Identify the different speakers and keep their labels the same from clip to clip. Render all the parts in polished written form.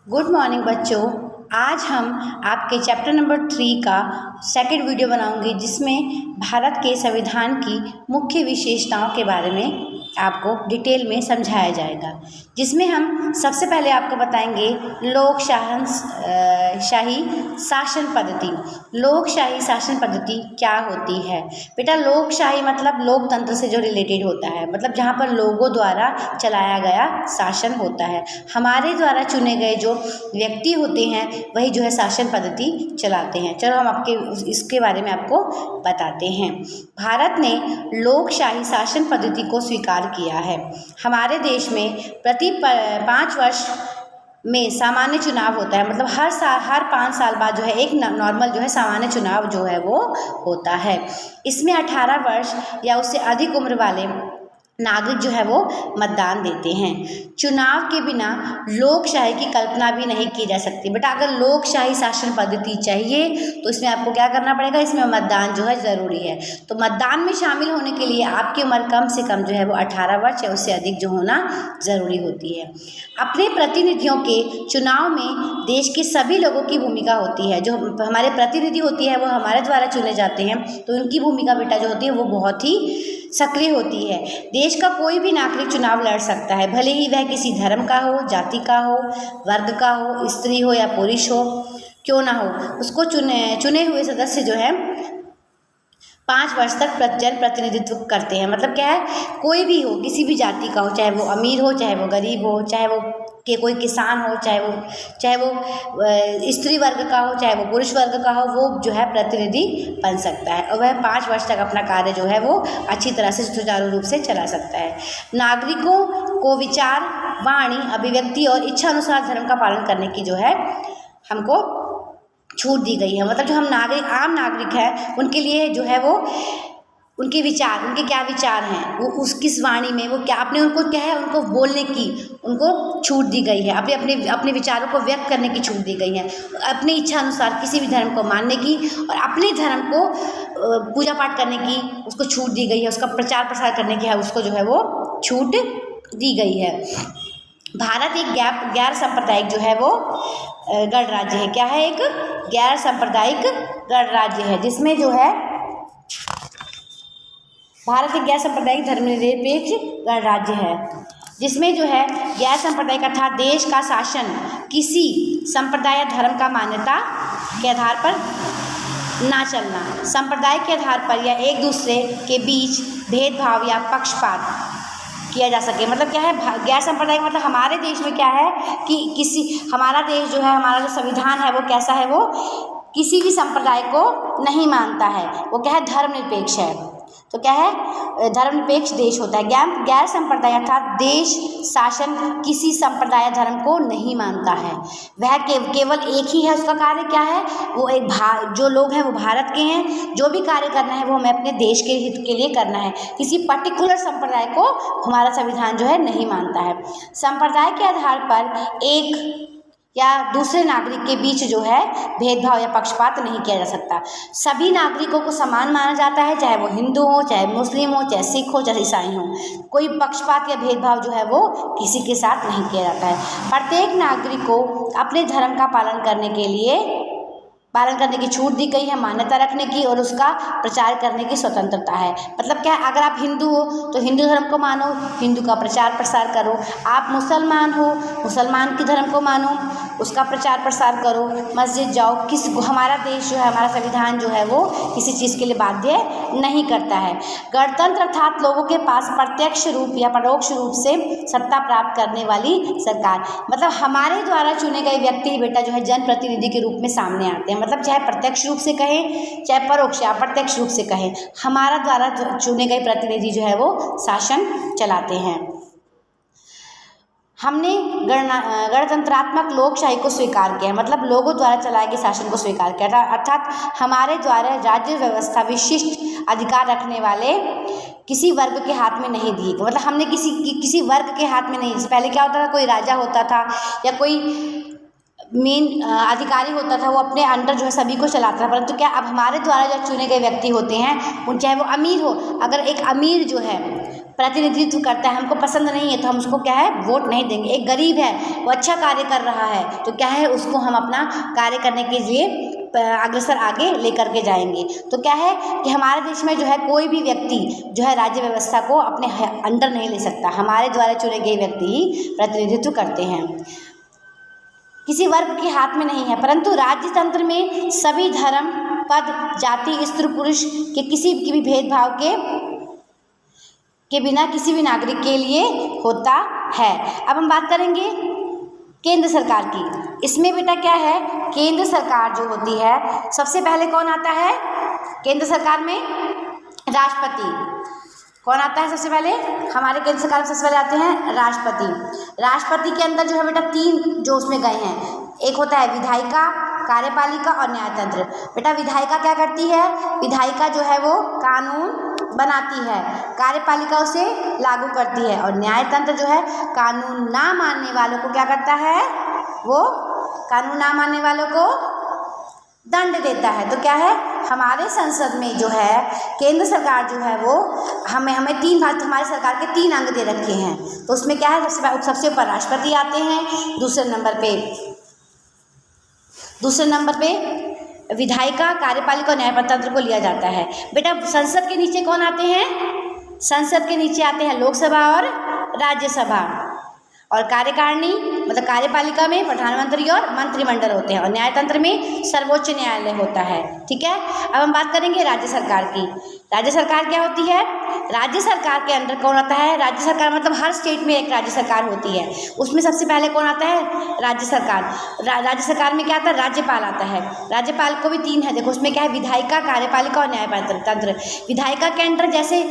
Speaker 1: Good morning बच्चों। आज हम आपके चैप्टर नंबर 3 का सेकंड वीडियो बनाऊंगी, जिसमें भारत के संविधान की मुख्य विशेषताओं के बारे में आपको डिटेल में समझाया जाएगा। जिसमें हम सबसे पहले आपको बताएंगे शाही शासन पद्धति। लोकशाही शासन पद्धति क्या होती है? बेटा, लोकशाही मतलब लोकतंत्र से जो रिलेटेड होता है, मतलब जहाँ पर लोगों द्वारा चलाया गया शासन होता है। हमारे द्वारा चुने गए जो व्यक्ति होते हैं वही जो है शासन पद्धति चलाते हैं। चलो हम इसके बारे में आपको बताते हैं। भारत ने लोकशाही शासन पद्धति को स्वीकार किया है। हमारे देश में प्रति 5 वर्ष में सामान्य चुनाव होता है, मतलब हर 5 साल बाद जो है एक नॉर्मल जो है सामान्य चुनाव जो है वो होता है। इसमें 18 वर्ष या उससे अधिक उम्र वाले नागरिक जो है वो मतदान देते हैं। चुनाव के बिना लोकशाही की कल्पना भी नहीं की जा सकती। बेटा, अगर लोकशाही शासन पद्धति चाहिए तो इसमें आपको क्या करना पड़ेगा? इसमें मतदान जो है ज़रूरी है। तो मतदान में शामिल होने के लिए आपकी उम्र कम से कम जो है वो 18 वर्ष या उससे अधिक जो होना ज़रूरी होती है। अपने प्रतिनिधियों के चुनाव में देश के सभी लोगों की भूमिका होती है। जो हमारे प्रतिनिधि होती है वो हमारे द्वारा चुने जाते हैं, तो उनकी भूमिका बेटा जो होती है वो बहुत ही सक्रिय होती है। देश का कोई भी नागरिक चुनाव लड़ सकता है, भले ही वह किसी धर्म का हो, जाति का हो, वर्ग का हो, स्त्री हो या पुरुष हो, क्यों ना हो। उसको चुने हुए सदस्य जो है 5 वर्ष तक प्रतिनिधित्व करते हैं। मतलब क्या है, कोई भी हो, किसी भी जाति का हो, चाहे वो अमीर हो, चाहे वो गरीब हो, चाहे वो कोई किसान हो, चाहे वो स्त्री वर्ग का हो, चाहे वो पुरुष वर्ग का हो, वो जो है प्रतिनिधि बन सकता है और वह 5 वर्ष तक अपना कार्य जो है वो अच्छी तरह से सुचारू रूप से चला सकता है। नागरिकों को विचार, वाणी, अभिव्यक्ति और इच्छा अनुसार धर्म का पालन करने की जो है हमको छूट दी गई है। मतलब जो हम आम नागरिक हैं उनके लिए जो है वो उनके क्या विचार हैं, वो किस वाणी में वो क्या अपने उनको क्या है उनको बोलने की उनको छूट दी गई है। अपने विचारों को व्यक्त करने की छूट दी गई है। अपनी इच्छा अनुसार किसी भी धर्म को मानने की और अपने धर्म को पूजा पाठ करने की उसको छूट दी गई है। उसका प्रचार प्रसार करने की है उसको जो है वो छूट दी गई है। भारत एक गैर सांप्रदायिक जो है वो गणराज्य है। क्या है? एक गैर सांप्रदायिक गणराज्य है, जिसमें जो है भारत एक गैर सांप्रदायिक धर्मनिरपेक्ष गणराज्य है, जिसमें जो है गैर सांप्रदायिक अर्थात देश का शासन किसी संप्रदाय या धर्म का मान्यता के आधार पर ना चलना, संप्रदाय के आधार पर या एक दूसरे के बीच भेदभाव या पक्षपात किया जा सके। मतलब क्या है गैर सांप्रदायिक? मतलब हमारे देश में क्या है कि हमारा देश जो है, हमारा जो संविधान है वो कैसा है, वो किसी भी संप्रदाय को नहीं मानता है। वो क्या है? धर्मनिरपेक्ष है। तो क्या है? धर्मनिरपेक्ष देश होता है। गैर संप्रदाय अर्थात देश शासन किसी संप्रदाय धर्म को नहीं मानता है। वह केवल एक ही है, उसका कार्य क्या है? वो जो लोग हैं वो भारत के हैं, जो भी कार्य करना है वो हमें अपने देश के हित के लिए करना है। किसी पर्टिकुलर संप्रदाय को हमारा संविधान जो है नहीं मानता है। संप्रदाय के आधार पर एक या दूसरे नागरिक के बीच जो है भेदभाव या पक्षपात नहीं किया जा सकता। सभी नागरिकों को समान माना जाता है, चाहे वो हिंदू हो, चाहे मुस्लिम हो, चाहे सिख हो, चाहे ईसाई हो। कोई पक्षपात या भेदभाव जो है वो किसी के साथ नहीं किया जाता है। प्रत्येक नागरिक को अपने धर्म का पालन करने की छूट दी गई है, मान्यता रखने की और उसका प्रचार करने की स्वतंत्रता है। मतलब क्या है, अगर आप हिंदू हो तो हिंदू धर्म को मानो, हिंदू का प्रचार प्रसार करो। आप मुसलमान हो, मुसलमान के धर्म को मानो, उसका प्रचार प्रसार करो। मस्जिद जाओ। हमारा देश जो है, हमारा संविधान जो है वो किसी चीज़ के लिए बाध्य नहीं करता है। गणतंत्र अर्थात लोगों के पास प्रत्यक्ष रूप या परोक्ष रूप से सत्ता प्राप्त करने वाली सरकार। मतलब हमारे द्वारा चुने गए व्यक्ति ही बेटा जो है जनप्रतिनिधि के रूप में सामने आते हैं। मतलब चाहे प्रत्यक्ष रूप से कहें, चाहे परोक्ष या अप्रत्यक्ष रूप से कहें, हमारा द्वारा चुने गए प्रतिनिधि जो है वो शासन चलाते हैं। हमने गणतंत्रात्मक लोकशाही को स्वीकार किया, मतलब लोगों द्वारा चलाए गए शासन को स्वीकार किया था। अर्थात हमारे द्वारा राज्य व्यवस्था विशिष्ट अधिकार रखने वाले किसी वर्ग के हाथ में नहीं दी। मतलब हमने किसी वर्ग के हाथ में नहीं। पहले क्या होता था, कोई राजा होता था या कोई मेन अधिकारी होता था, वो अपने अंडर जो है सभी को चलाता था। परंतु क्या अब हमारे द्वारा जो चुने गए व्यक्ति होते हैं, उन चाहे वो अमीर हो, अगर एक अमीर जो है प्रतिनिधित्व करता है, हमको पसंद नहीं है तो हम उसको क्या है वोट नहीं देंगे। एक गरीब है, वो अच्छा कार्य कर रहा है तो क्या है उसको हम अपना कार्य करने के लिए अग्रसर आगे लेकर के जाएंगे। तो क्या है कि हमारे देश में जो है कोई भी व्यक्ति जो है राज्य व्यवस्था को अपने अंडर नहीं ले सकता, हमारे द्वारा चुने गए व्यक्ति ही प्रतिनिधित्व करते हैं, किसी वर्ग के हाथ में नहीं है। परंतु राज्य तंत्र में सभी धर्म, पद, जाति, स्त्री पुरुष के किसी भी भेदभाव के बिना किसी भी नागरिक के लिए होता है। अब हम बात करेंगे केंद्र सरकार की। इसमें बेटा क्या है, केंद्र सरकार जो होती है सबसे पहले कौन आता है केंद्र सरकार में? राष्ट्रपति। कौन आता है सबसे पहले? हमारे केंद्र सरकार में सबसे पहले आते हैं राष्ट्रपति। राष्ट्रपति के अंदर जो है बेटा 3 जो उसमें गए हैं, एक होता है विधायिका, कार्यपालिका और न्यायतंत्र। बेटा विधायिका क्या करती है? विधायिका जो है वो कानून बनाती है, कार्यपालिका उसे लागू करती है और न्यायतंत्र जो है कानून ना मानने वालों को क्या करता है? वो कानून ना मानने वालों को दंड देता है। तो क्या है हमारे संसद में जो है केंद्र सरकार जो है वो हमें 3 भाग हमारे सरकार के 3 अंग दे रखे हैं। तो उसमें क्या है सबसे ऊपर राष्ट्रपति आते हैं, दूसरे नंबर पे विधायिका, कार्यपालिका और न्यायतंत्र को लिया जाता है। बेटा संसद के नीचे कौन आते हैं? संसद के नीचे आते हैं लोकसभा और राज्यसभा, और कार्यकारिणी मतलब कार्यपालिका में प्रधानमंत्री और मंत्रिमंडल होते हैं और न्यायतंत्र में सर्वोच्च न्यायालय होता है। ठीक है, अब हम बात करेंगे राज्य सरकार की। राज्य सरकार क्या होती है? राज्य सरकार के अंदर कौन आता है? राज्य सरकार मतलब हर स्टेट में एक राज्य सरकार होती है, उसमें सबसे पहले कौन आता है? राज्य सरकार। राज्य सरकार में क्या आता है? राज्यपाल आता है। राज्यपाल को भी 3 है, देखो उसमें क्या है विधायिका, कार्यपालिका और न्यायतंत्र। विधायिका के अंदर जैसे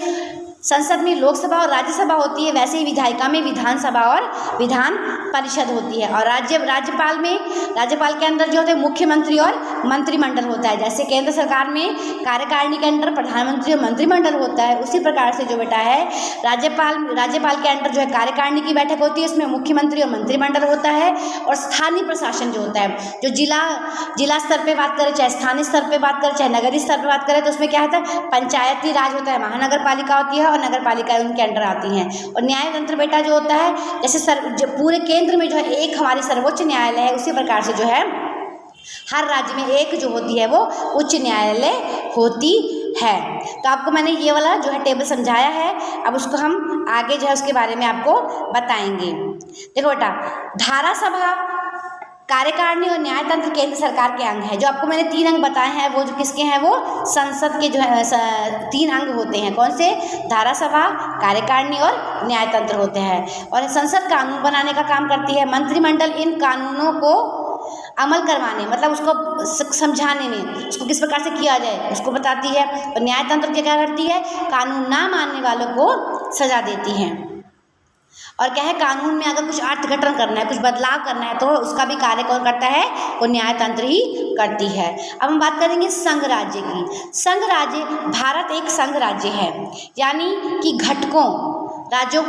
Speaker 1: संसद में लोकसभा और राज्यसभा होती है, वैसे ही विधायिका में विधानसभा और विधान परिषद होती है। और राज्यपाल के अंदर जो होते हैं मुख्यमंत्री और मंत्रिमंडल होता है। जैसे केंद्र सरकार में कार्यकारिणी के अंदर प्रधानमंत्री और मंत्रिमंडल होता है, उसी प्रकार से जो बेटा है राज्यपाल के अंदर जो है कार्यकारिणी की बैठक होती है, उसमें मुख्यमंत्री और मंत्रिमंडल होता है। और स्थानीय प्रशासन जो होता है, जो जिला स्तर पर बात करें, चाहे स्थानीय स्तर पर बात करें, चाहे नगरीय स्तर पर बात करें, तो उसमें क्या होता है पंचायती राज होता है, महानगर पालिका होती है और नगर पालिकाएं उनके अंडर आती हैं। और न्यायतंत्र बेटा जो होता है जैसे पूरे केंद्र में जो है एक हमारी सर्वोच्च न्यायालय है, उसी प्रकार से जो है हर राज्य में एक जो होती है वो उच्च न्यायालय होती है। तो आपको मैंने ये वाला जो है टेबल समझाया है, अब उसको हम आगे जो है उसके बारे में आपको बताएंगे। देखो बेटा धारा सभा, कार्यकारिणी और न्यायतंत्र केंद्र सरकार के अंग है। जो आपको मैंने 3 अंग बताए हैं वो जो किसके हैं? वो संसद के जो है 3 अंग होते हैं। कौन से? धारा सभा, कार्यकारिणी और न्यायतंत्र होते हैं। और संसद कानून बनाने का काम करती है। मंत्रिमंडल इन कानूनों को अमल करवाने मतलब उसको समझाने में उसको किस प्रकार से किया जाए उसको बताती है। और न्यायतंत्र क्या करती है? कानून ना मानने वालों को सजा देती है। और क्या है कानून में अगर कुछ अर्थघटन करना है, कुछ बदलाव करना है, तो उसका भी कार्य कौन करता है? वो न्यायतंत्र ही करती है। अब हम बात करेंगे संघ राज्य की। संघ राज्य, भारत एक संघ राज्य है, यानी कि घटकों राज्यों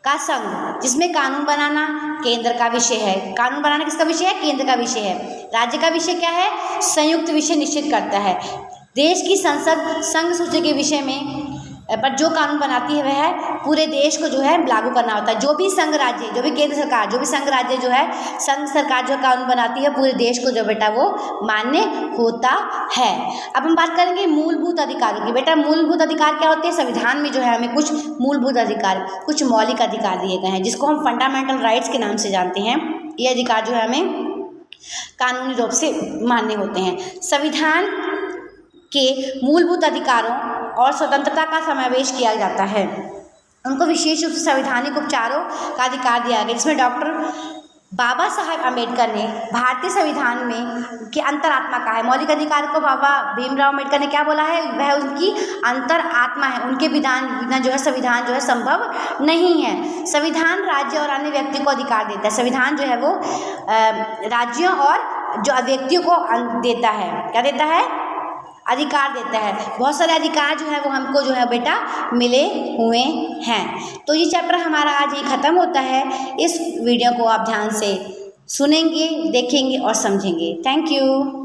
Speaker 1: का संघ, जिसमें कानून बनाना केंद्र का विषय है। कानून बनाना किसका विषय है? केंद्र का विषय है। राज्य का विषय क्या है? संयुक्त विषय निश्चित करता है। देश की संसद संघ सूची के विषय में पर जो कानून बनाती है वह पूरे देश को जो है लागू करना होता है। जो भी संघ राज्य, जो भी केंद्र सरकार, जो भी संघ राज्य जो है संघ सरकार जो कानून बनाती है पूरे देश को जो बेटा वो मान्य होता है। अब हम बात करेंगे मूलभूत अधिकारों की। बेटा मूलभूत अधिकार क्या होते हैं? संविधान में जो है हमें कुछ मूलभूत अधिकार, कुछ मौलिक अधिकार दिए गए हैं, जिसको हम फंडामेंटल राइट्स के नाम से जानते हैं। ये अधिकार जो है हमें कानूनी रूप से मान्य होते हैं। संविधान के मूलभूत अधिकारों और स्वतंत्रता का समावेश किया जाता है। उनको विशेष रूप से संवैधानिक उपचारों का अधिकार दिया गया, जिसमें डॉक्टर बाबा साहब अम्बेडकर ने भारतीय संविधान में के अंतरात्मा कहा है। मौलिक अधिकार को बाबा भीमराव अम्बेडकर ने क्या बोला है? वह उनकी अंतरात्मा है, उनके बिना जो है संविधान जो है संभव नहीं है। संविधान राज्य और अन्य व्यक्ति को अधिकार देता है। संविधान जो है वो राज्यों और जो व्यक्तियों को देता है, क्या देता है? अधिकार देता है। बहुत सारे अधिकार जो है वो हमको जो है बेटा मिले हुए हैं। तो ये चैप्टर हमारा आज ही ख़त्म होता है। इस वीडियो को आप ध्यान से सुनेंगे, देखेंगे और समझेंगे। Thank you.